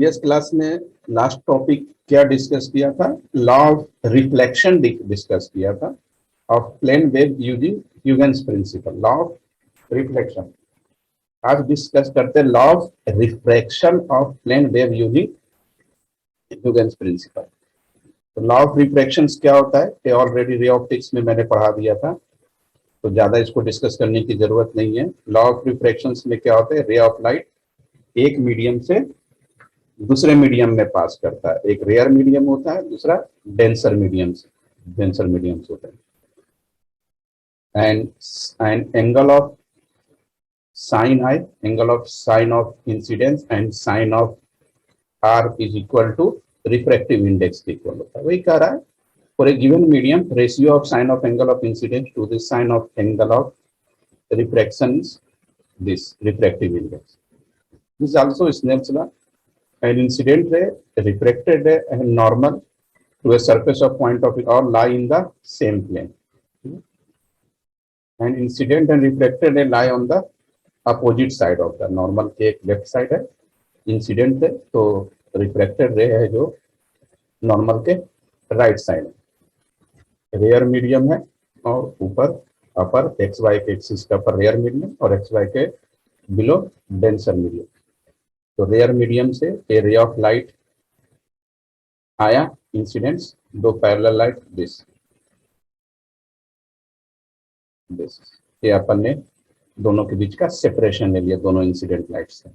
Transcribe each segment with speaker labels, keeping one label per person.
Speaker 1: Previous class में last topic क्या discuss किया था? लॉ ऑफ रिफ्लेक्शन डिस्कस किया था of plane wave using Huygens principle, law of reflection. आज डिस्कस करते हैं law of refraction of plane wave using Huygens principle. तो लॉ ऑफ रिफ्रैक्शन क्या होता है ये ऑलरेडी रे ऑप्टिक्स में मैंने पढ़ा दिया था, तो ज्यादा इसको डिस्कस करने की जरूरत नहीं है। लॉ ऑफ रिफ्रैक्शन में क्या होता है, रे ऑफ लाइट एक मीडियम से दूसरे मीडियम में पास करता है। एक रेयर मीडियम होता है, दूसरा डेंसर मीडियम होता है। And angle of sine I, angle of sine of incidence and sine of R is equal to refractive index के इक्वल होता है। वही कह रहा है, for a given medium ratio of sine of angle of incidence to this sine of angle of refraction is this refractive index. This also Snell's law. An incident ray, refracted ray, and normal to a surface of point of view all lie in the same plane. And incident and refracted ray lie on the opposite side of the normal के एक left side है incident ray, तो refracted ray है जो normal के right side है। Rare medium है और ऊपर अपर एक्स वाई के एक्सिस का पर रेयर मीडियम और एक्स वाई के बिलो डेंसर मीडियम। तो रेयर मीडियम से ए रे ऑफ लाइट आया, इंसिडेंट्स, दो पैरेलल लाइट, दिस ये अपन ने दोनों के बीच का सेपरेशन ले लिया, दोनों इंसिडेंट लाइट से।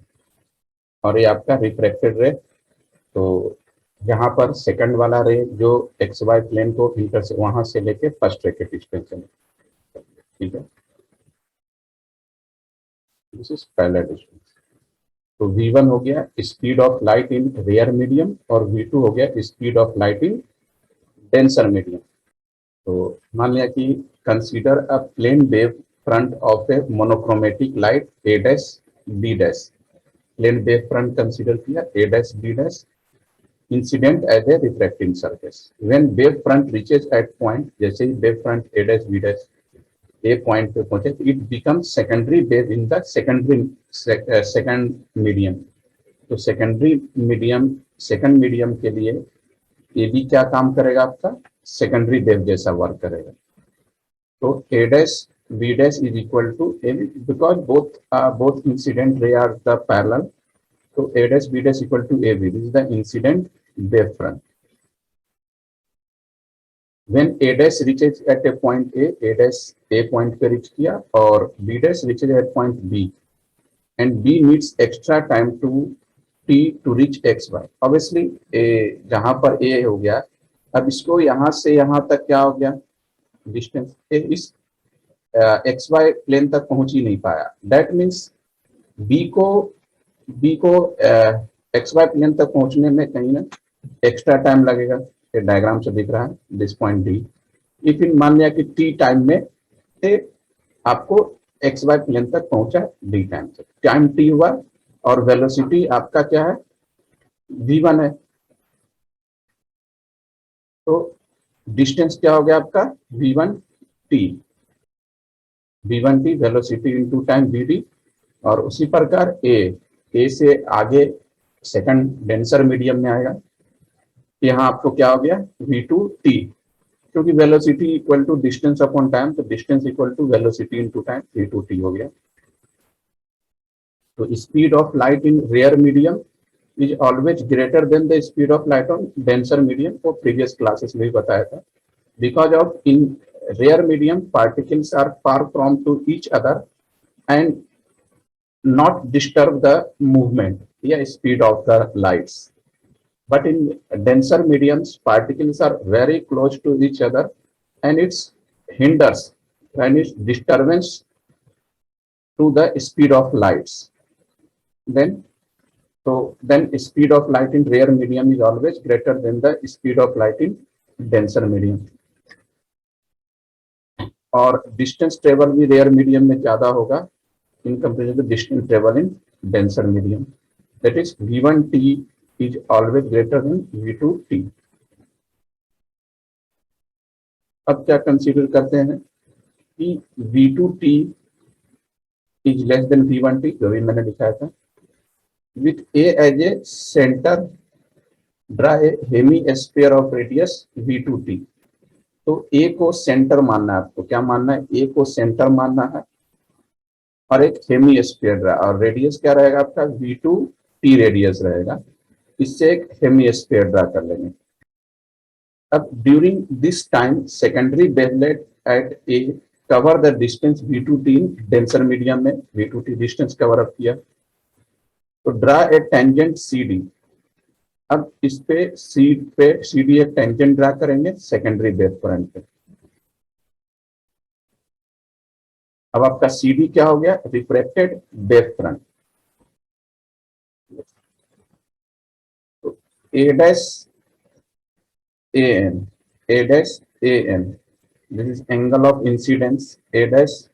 Speaker 1: और ये आपका रिफ्रैक्टेड रे, तो यहाँ पर सेकंड वाला रे जो एक्स वाई प्लेन को इंटर से वहां से लेके फर्स्ट रे के डिस्टेंस से, ठीक है, दिस इज पैरेलल डिस्टेंस। तो V1 हो गया speed of light in rare medium और V2 हो गया speed of light in denser medium. तो मान लिया कि consider a plane wave front of a monochromatic light A dash B dash. Plane wave front consider किया A dash B dash, incident as a refracting surface. When wave front reaches at point, जैसे ही wave front A dash B dash a point पे पहुंचे, it become secondary wave in the second medium. तो second medium के लिए ये भी क्या काम करेगा, आपका सेकेंडरी वेव जैसा वर्क करेगा। तो A dash B dash is equal to A, because both incident ray are the parallel, तो A dash B dash equal to A B, this is the incident wave front. When A dash reaches at a point A dash A point पे reach किया और B dash reaches at point B and B needs extra time to T to reach X Y. Obviously जहाँ पर A हो गया, अब इसको यहाँ से यहाँ तक क्या हो गया, डिस्टेंस इस X Y प्लेन तक पहुंच ही नहीं पाया। That means B को X Y प्लेन तक पहुंचने में कहीं ना एक्स्ट्रा टाइम लगेगा। ये डायग्राम से दिख रहा है, this point D. If in मान लिया कि टी टाइम में से आपको एक्स वाई प्लेन तक पहुंचा डी टाइम से, टाइम टी हुआ और वेलोसिटी आपका क्या है, v1 है। तो डिस्टेंस क्या हो गया आपका, v1t velocity into time vd। और उसी प्रकार ए से आगे सेकंड डेंसर मीडियम में आएगा, यहाँ आपको क्या हो गया, v2t, क्योंकि velocity equal to distance upon time, तो distance equal to velocity into time, v2t हो गया। तो speed of light in rare medium is always greater than the speed of light on denser medium, वो previous classes में भी बताया था। Because of in rare medium particles are far from to each other and not disturb the movement या speed of the lights. But in denser mediums, particles are very close to each other and it hinders and it's disturbance to the speed of lights. Then speed of light in rare medium is always greater than the speed of light in denser medium. और distance travel भी rare medium में ज्यादा होगा in comparison to distance travel in denser medium. That is v1t is always greater than v2t. अब क्या consider करते हैं कि v2t is less than v1t, जो भी मैंने दिखाया था। with A as a center, draw a hemisphere of radius V2T. तो A को सेंटर मानना है आपको, क्या मानना है, A को सेंटर मानना है और एक हेमिस्फीयर ड्रा, और रेडियस क्या रहेगा आपका V2T रेडियस रहेगा, इससे एक हेमिस्फीयर ड्रा कर लेंगे। अब during this time secondary wavelet at a cover the distance V2T in denser medium में V2T डिस्टेंस कवर अप किया, तो ड्रा ए टेंजेंट CD। अब इस पे CD एक टेंजेंट ड्रा करेंगे सेकेंडरी वेव फ्रंट पे। अब आपका CD क्या हो गया, रिफ्रेक्टेड वेव फ्रंट। तो A dash AN, A dash AN, this is angle of incidence, A dash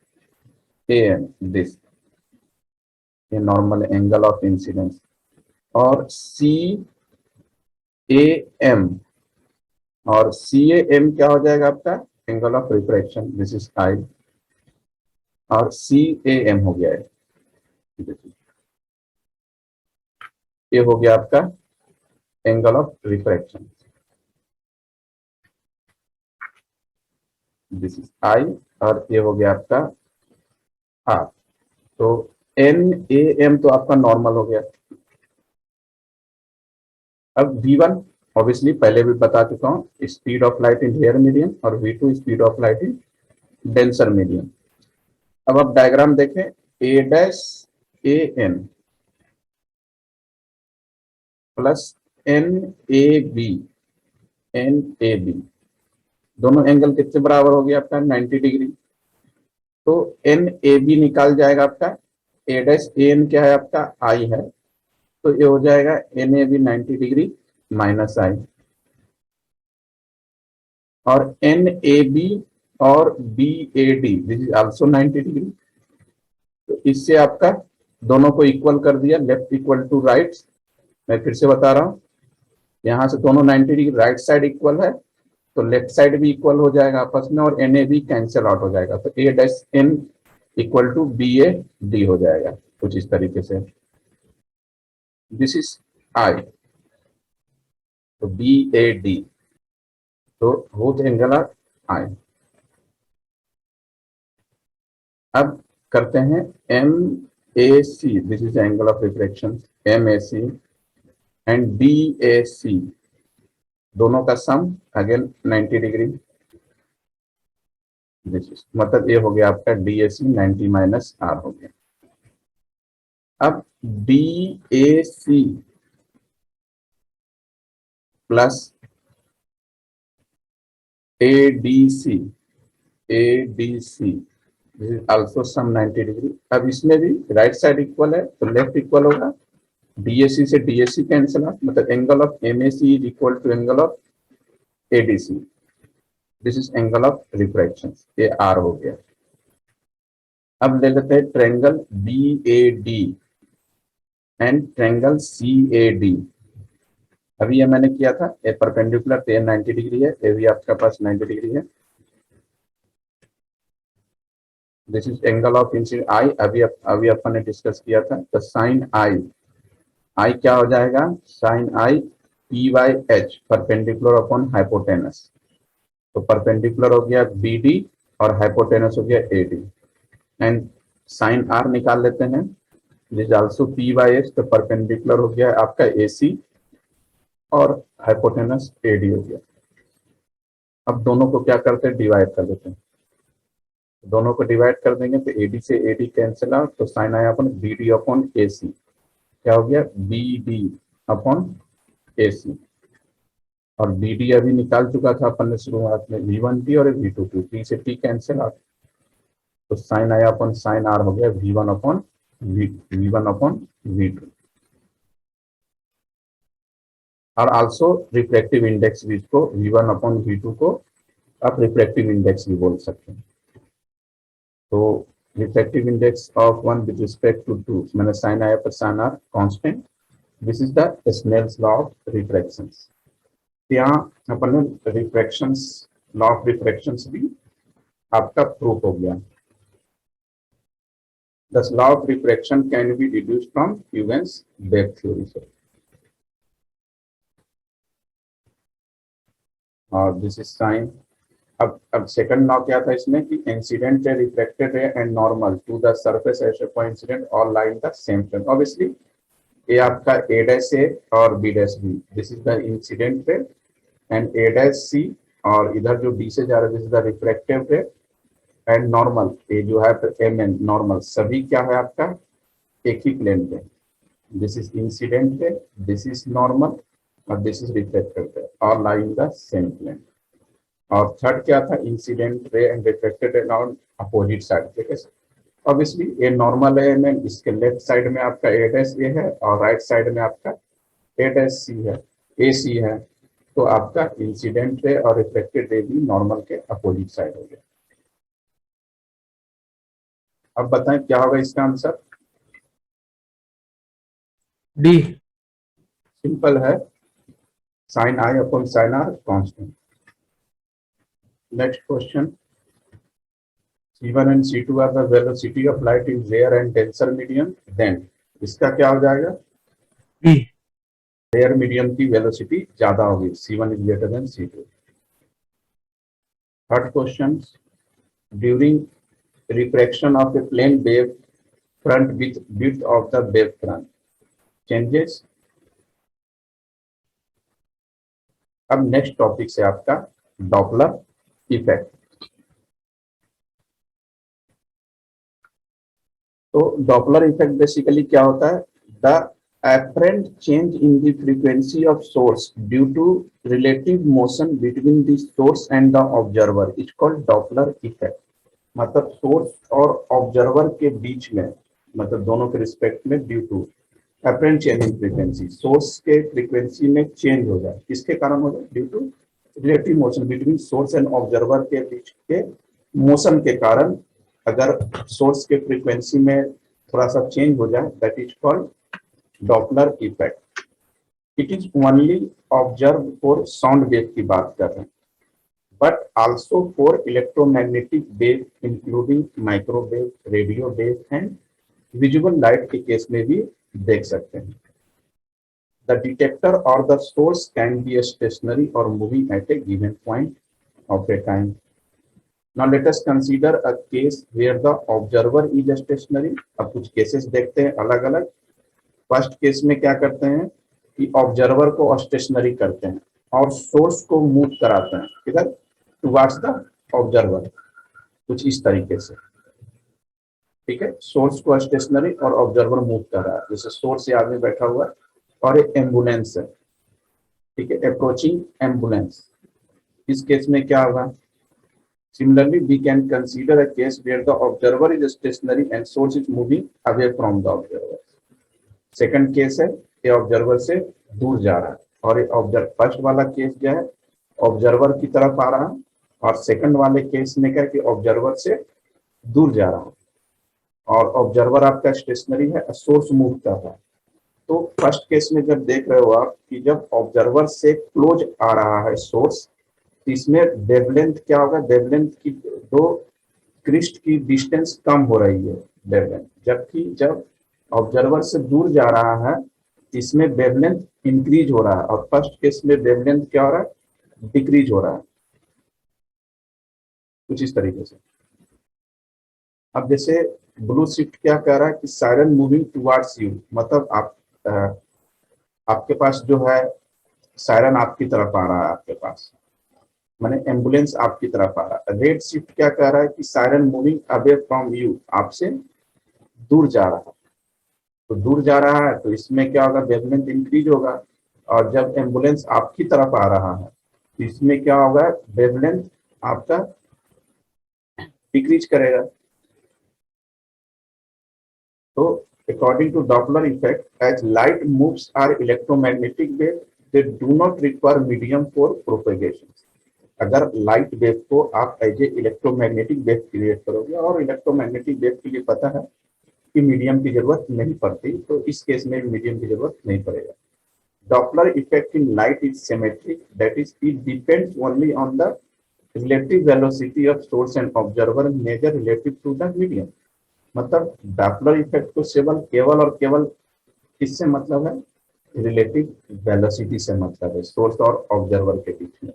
Speaker 1: AN, this a normal angle of incidence, और CAM, और CAM क्या हो जाएगा आपका, angle of refraction, this is I, और CAM हो गया है, ये हो गया आपका angle of refraction, this is I, और ये हो गया आपका R। तो NAM तो आपका नॉर्मल हो गया। अब V1 ऑब्वियसली पहले भी बता चुका हूं, speed of light in rarer medium, और V2 speed of light in denser medium. अब आप डायग्राम देखें, A dash AN plus NAB, दोनों एंगल कितने बराबर हो गया आपका, 90 डिग्री। तो NAB निकाल जाएगा आपका, A डैश AN क्या है आपका, I है, तो ये हो जाएगा NAB 90 डिग्री माइनस I, और NAB और BAD this is also 90 degree. तो इससे आपका दोनों को इक्वल कर दिया, लेफ्ट इक्वल टू राइट। मैं फिर से बता रहा हूं, यहां से दोनों 90 डिग्री, राइट साइड इक्वल है तो लेफ्ट साइड भी इक्वल हो जाएगा आपस में, और NAB कैंसिल आउट हो जाएगा, तो A dash N equal to BAD हो जाएगा कुछ इस तरीके से। दिस इज I, तो BAD, तो बोथ एंगल आर I। अब करते हैं MAC, this is angle of reflection, MAC and DAC, दोनों का sum again 90 degree, this is मतलब ये हो गया आपका DAC 90 माइनस R हो गया। अब DAC plus ADC, this is also sum 90 degree. अब इसमें भी राइट साइड इक्वल है तो लेफ्ट इक्वल होगा, DAC से DAC कैंसिल आउट, मतलब angle of MAC is equal to angle of ADC, this is angle of refraction, ये R हो गया। अब ले लेते हैं triangle BAD and triangle CAD। अभी ये मैंने किया था, ए परपेंडिकुलर तो 90 डिग्री है, ये भी आपका पास 90 डिग्री है, this is angle of incident I। अभी अपन ने डिस्कस किया था, तो साइन I क्या हो जाएगा, sine I PYH, perpendicular upon hypotenuse, तो परपेंडिकुलर हो गया BD और हाइपोटेनस हो गया AD, एंड साइन R निकाल लेते हैं, दिस आल्सो PYH, तो परपेंडिकुलर हो गया आपका AC और हाइपोटेनस AD हो गया। अब दोनों को क्या करते हैं, डिवाइड कर देते हैं, दोनों को डिवाइड कर देंगे तो AD से AD कैंसिल आउट, तो साइन आया अपन BD अपॉन AC, क्या हो गया BD अपॉन AC, और BD अभी निकाल चुका था अपन ने शुरुआत में, V1T और V2T, T से T कैंसिल आउट, तो साइन आया अपन साइन R हो गया V1 अपॉन V2, और आल्सो रिफ्लेक्टिव इंडेक्स भी, इसको V1 अपॉन V2 को आप रिफ्लेक्टिव इंडेक्स भी बोल सकते हैं। तो reflective index of one with respect to two, मैंने साइन आया पर sine are constant, this is the Snell's law of refractions. यहाँ अपन ने रिफ्रैक्शंस, लॉ ऑफ रिफ्रैक्शंस भी आपका प्रूफ हो गया। Thus, law of refraction can be deduced from Huygens wave theory. और दिस इज साइन. अब सेकंड लॉ क्या था इसमें कि incident ray, reflected ray and normal to the surface as a coincident all lie in the same plane. Obviously ये आपका A dash A और B dash B, this is the incident ray, and A dash C और इधर जो D से जा रहा है this is the reflective ray, and normal ये जो है एम एन नॉर्मल, सभी क्या है आपका एक ही प्लेन पे. This is incident ray, this is normal और this is reflective ray, all lie in the same plane. और थर्ड क्या था, incident ray and reflected ray on opposite side. ठीक है, ऑब्वियसली ये नॉर्मल है में इसके लेफ्ट साइड में आपका ए डैश ए है और राइट साइड में आपका ए डैश सी है, ए सी है. तो आपका इंसिडेंट रे और रिफ्लेक्टेड रे भी नॉर्मल के अपोजिट साइड हो गया. अब बताएं क्या होगा इसका आंसर.
Speaker 2: डी.
Speaker 1: सिंपल है, sine I upon sine are constant. Next question. C1 and C2 are the velocity of light in rare and denser medium. Then इसका क्या हो जाएगा,
Speaker 2: डी.
Speaker 1: रेयर मीडियम की वेलोसिटी ज्यादा होगी, C1 is greater than C2. Third question. During refraction of a plane wave front with width of the wave front changes. अब next topic से आपका डॉपलर इफेक्ट. तो डॉपलर इफेक्ट बेसिकली क्या होता है, the apparent change in the frequency of source due to relative motion between the source and the observer is called Doppler effect. मतलब source और observer के बीच में, मतलब दोनों के रिस्पेक्ट में due to apparent change in frequency, source के फ्रीक्वेंसी में चेंज हो जाए, किसके कारण हो जाए, due to relative motion between source and observer के बीच के मोशन के कारण अगर सोर्स के फ्रीक्वेंसी में थोड़ा सा चेंज हो जाए, that is called Doppler effect. It is only observe for sound wave की बात कर रहे हैं, but also for electromagnetic wave including microwave, radio wave and visual light के केस में भी देख सकते हैं. द डिटेक्टर और the source can be stationary और moving at a given point of a time. Now let us consider a case where the observer is stationary. अब कुछ केसेस देखते हैं अलग अलग. फर्स्ट केस में क्या करते हैं कि ऑब्जर्वर को स्टेशनरी करते हैं और सोर्स को मूव कराते हैं किधर, टुवर्ड्स द ऑब्जर्वर, कुछ इस तरीके से. ठीक है, सोर्स को स्टेशनरी और ऑब्जर्वर मूव कर रहा है. जैसे सोर्स ये आदमी बैठा हुआ है और एक एम्बुलेंस है. ठीक है, अप्रोचिंग एम्बुलेंस. इस केस में क्या होगा, similarly we can consider a case where the observer is stationary and source is moving away from the observer. Second case है ये ऑब्जर्वर से दूर जा रहा है, और ये ऑब्जर्व फर्स्ट वाला केस जो है ऑब्जर्वर की तरफ आ रहा है, और सेकंड वाले केस में क्या है कि ऑब्जर्वर से दूर जा रहा है, और ऑब्जर्वर आपका स्टेशनरी है, सोर्स मूव कर रहा है. तो फर्स्ट केस में जब देख रहे हो आप कि जब ऑब्जर्वर से क्लोज आ रहा है सोर्स, इसमें वेवलेंथ क्या होगा, वेवलेंथ की दो क्रिस्ट की डिस्टेंस कम हो रही है वेवलेंथ, जबकि जब ऑब्जर्वर से दूर जा रहा है इसमें वेवलेंथ इंक्रीज हो रहा है, और फर्स्ट केस में वेवलेंथ क्या हो रहा है, डिक्रीज हो रहा है, कुछ इस तरीके से. अब जैसे ब्लू शिफ्ट क्या कह रहा है कि सायरन मूविंग टुवर्ड्स यू, मतलब आपके पास जो है सायरन आपकी तरफ आ रहा है, आपके पास माने एम्बुलेंस आपकी तरफ आ रहा है. रेड शिफ्ट क्या कह रहा है कि siren moving away from you, आपसे दूर जा रहा है. तो दूर जा रहा है तो इसमें क्या होगा, वेवलेंथ इंक्रीज होगा, और जब एम्बुलेंस आपकी तरफ आ रहा है तो इसमें क्या होगा, वेवलेंथ आपका डिक्रीज करेगा. तो according to Doppler effect, as light moves or electromagnetic wave, they do not require medium for propagation. अगर लाइट वेव को आप as a electromagnetic wave create करोगे, और इलेक्ट्रोमैग्नेटिक वेव के लिए पता है कि मीडियम की जरूरत नहीं पड़ती, तो इस केस में मीडियम की जरूरत नहीं पड़ेगा. Doppler effect in light is symmetric, that is it depends only on the relative velocity of source and observer measure relative to the medium. मतलब डॉपलर इफेक्ट को केवल और केवल किससे मतलब है, रिलेटिव वेलोसिटी से मतलब है, सोर्स और ऑब्जर्वर के बीच में।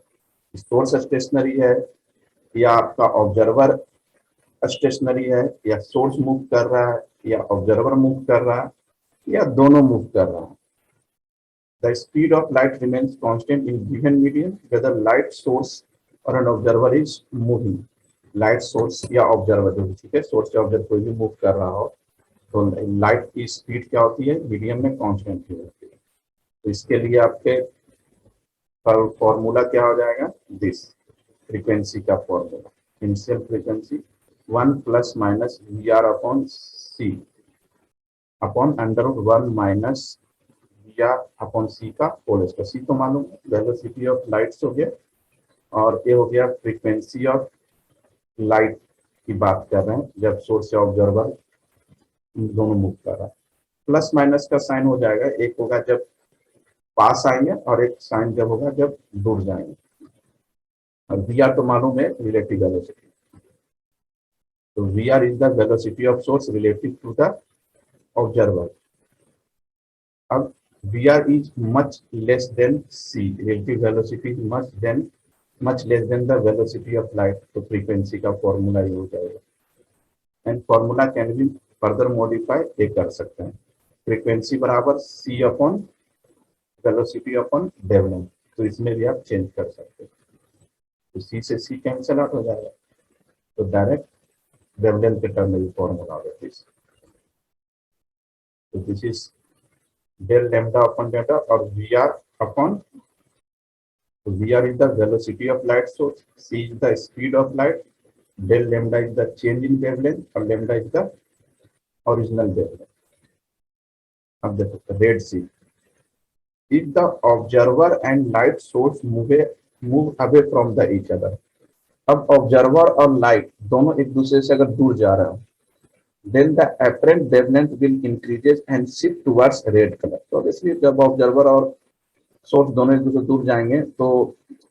Speaker 1: सोर्स स्टेशनरी है या आपका ऑब्जर्वर स्टेशनरी है, या सोर्स मूव कर रहा है या ऑब्जर्वर मूव कर रहा है या दोनों मूव कर रहा है। The speed of light remains constant in given medium whether light source or an observer is moving। Light source या ऑब्जर्वर जो ठीक है, सोर्स या ऑब्जर्वर कोई भी मूव कर रहा हो तो लाइट की स्पीड क्या होती है, मीडियम में कांस्टेंट ही होती है। तो इसके लिए आपके फॉर्मूला क्या हो जाएगा, दिस फ्रीक्वेंसी का formula, initial frequency 1 plus minus v r upon c upon under 1 minus v r upon c का होल स्क्वायर। सी तो मालूम है, वेलोसिटी ऑफ लाइट्स हो गया, और ये हो गया फ्रीक्वेंसी ऑफ लाइट की बात कर रहे हैं जब सोर्स या ऑब्जर्वर दोनों मूव कर रहा है। प्लस माइनस का साइन हो जाएगा, एक होगा जब पास आएंगे और एक साइन जब होगा जब दूर जाएंगे। और वी आर तो मालूम है, रिलेटिव वेलोसिटी। तो v r is the velocity of source relative to the observer. अब v r is much less than c, relative velocity much less than the velocity of light. तो frequency का formula ये हो जाएगा, and formula can be further modify, ये कर सकते हैं। फ्रीक्वेंसी बराबर c upon velocity upon wavelength. तो इसमें भी आप चेंज कर सकते हैं। तो सी से सी कैंसिल आउट हो जाएगा, तो डायरेक्ट वेवलेंथ के टर्म में फॉर्मूला होगा दिस। तो this is del lambda upon delta, और v r upon, v r is the velocity of light source, c is the speed of light, del lambda is the change in wavelength, और lambda is the original wavelength. अब देखो red c, if the observer and light source move away from the each other। अब observer और light दोनों एक दूसरे से अगर दूर जा रहे हो, then the apparent wavelength will increases and shift towards red color। तो इसलिए जब ऑब्जर्वर और सोर्स दोनों एक दूसरे से दूर जाएंगे तो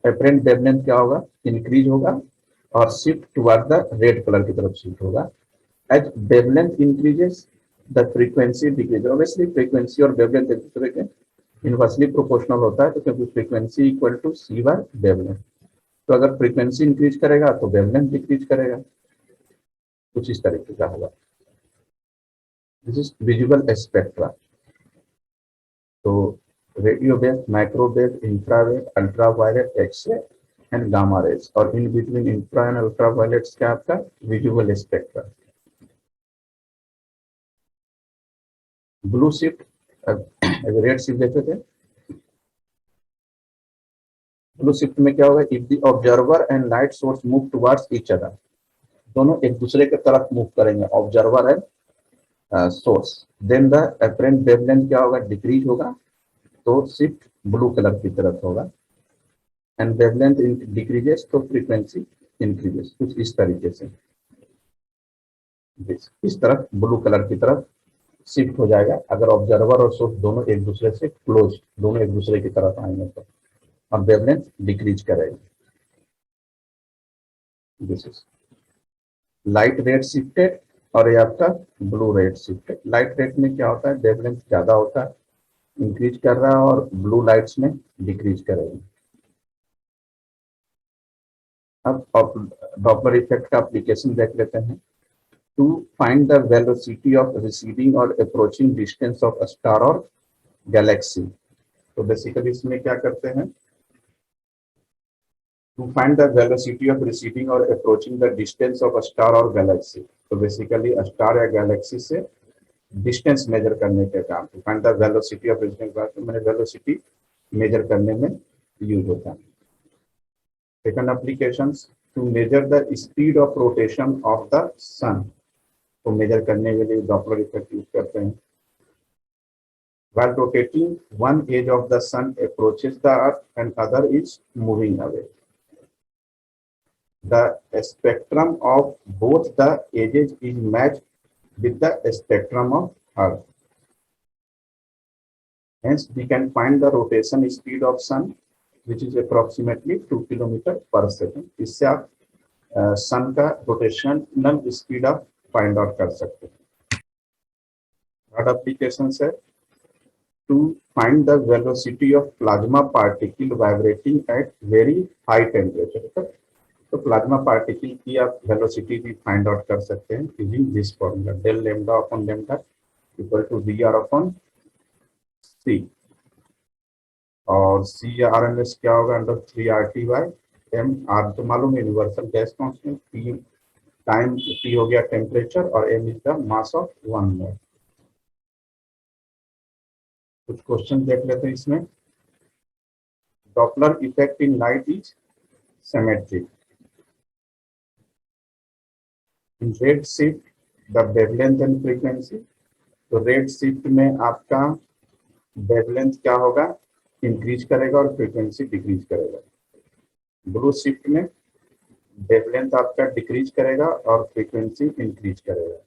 Speaker 1: apparent wavelength क्या होगा, इंक्रीज होगा और shift toward the red colour की तरफ शिफ्ट होगा। As wavelength increases the frequency decrease. Obviously frequency और वेवलेंथ एक दूसरे के इनवर्सली प्रोपोर्शनल होता है, तो क्योंकि frequency equal to C by wavelength. तो अगर फ्रीक्वेंसी इंक्रीज करेगा तो वेवलेंथ डिक्रीज करेगा, कुछ इस तरीके का होगा। This is visual spectra. तो radio wave, microwave, infrawave, ultraviolet, x ray and gamma rays, और in between infra and ultraviolets क्या आपका visual spectra. Blue shift, red shift देते थे, ब्लू शिफ्ट में क्या होगा, if the observer and light source move towards each other, दोनों एक दूसरे की तरफ मूव करेंगे, observer and source, then the apparent wavelength क्या होगा, डिक्रीज होगा, तो शिफ्ट ब्लू कलर की तरफ होगा, एंड वेवलेंथ डिक्रीजेस तो फ्रीक्वेंसी इंक्रीजेस। कुछ इस तरीके से इस तरफ ब्लू कलर की तरफ शिफ्ट हो जाएगा अगर ऑब्जर्वर और सोर्स दोनों एक दूसरे से क्लोज, दोनों एक दूसरे की तरफ आएंगे तो, और वेवलेंथ डिक्रीज करेगा। This is light red shifted, और ये आपका blue red shifted. Light red में क्या होता है, वेवलेंथ ज्यादा होता है, इंक्रीज कर रहा है, और ब्लू लाइट्स में डिक्रीज करेगा। अब डॉपलर इफेक्ट का एप्लीकेशन देख लेते हैं। To find the velocity of receiving और अप्रोचिंग डिस्टेंस ऑफ स्टार और गैलेक्सी। तो बेसिकली इसमें क्या करते हैं, to find the velocity of receiving और approaching the distance of star और गैलेक्सी। तो बेसिकली स्टार या गैलेक्सी से डिस्टेंस मेजर करने के काम, to find the velocity of receiving, तो मैंने वेलोसिटी मेजर करने में यूज होता है। Second application, to measure the speed of rotation of the सन, तो मेजर करने के लिए डॉपलर इफेक्ट यूज करते हैं। While rotating, one edge of the sun approaches the earth and other is moving away. The spectrum of both the edges is matched with the spectrum of earth. Hence, we can find the rotation speed of sun, which is approximately 2 km/s. इससे आप सन का rotational speed आप find out कर सकते हैं। Third application है to find the velocity of plasma particle vibrating at very high temperature. तो plasma particle की आप वेलोसिटी भी फाइंड आउट कर सकते हैं using this formula del lambda upon lambda equal to v r upon c, और c r m s क्या होगा under 3 RT by m r, तो मालूम है universal gas constant, t time, t हो गया टेम्परेचर और m is the mass of 1 mole. कुछ क्वेश्चन देख लेते हैं इसमें। Doppler effect in light is symmetric in red shift the wavelength and frequency, तो रेड शिफ्ट में आपका वेवलेंथ क्या होगा, इंक्रीज करेगा और फ्रीक्वेंसी डिक्रीज करेगा। ब्लू शिफ्ट में वेवलेंथ आपका डिक्रीज करेगा और फ्रीक्वेंसी इंक्रीज करेगा।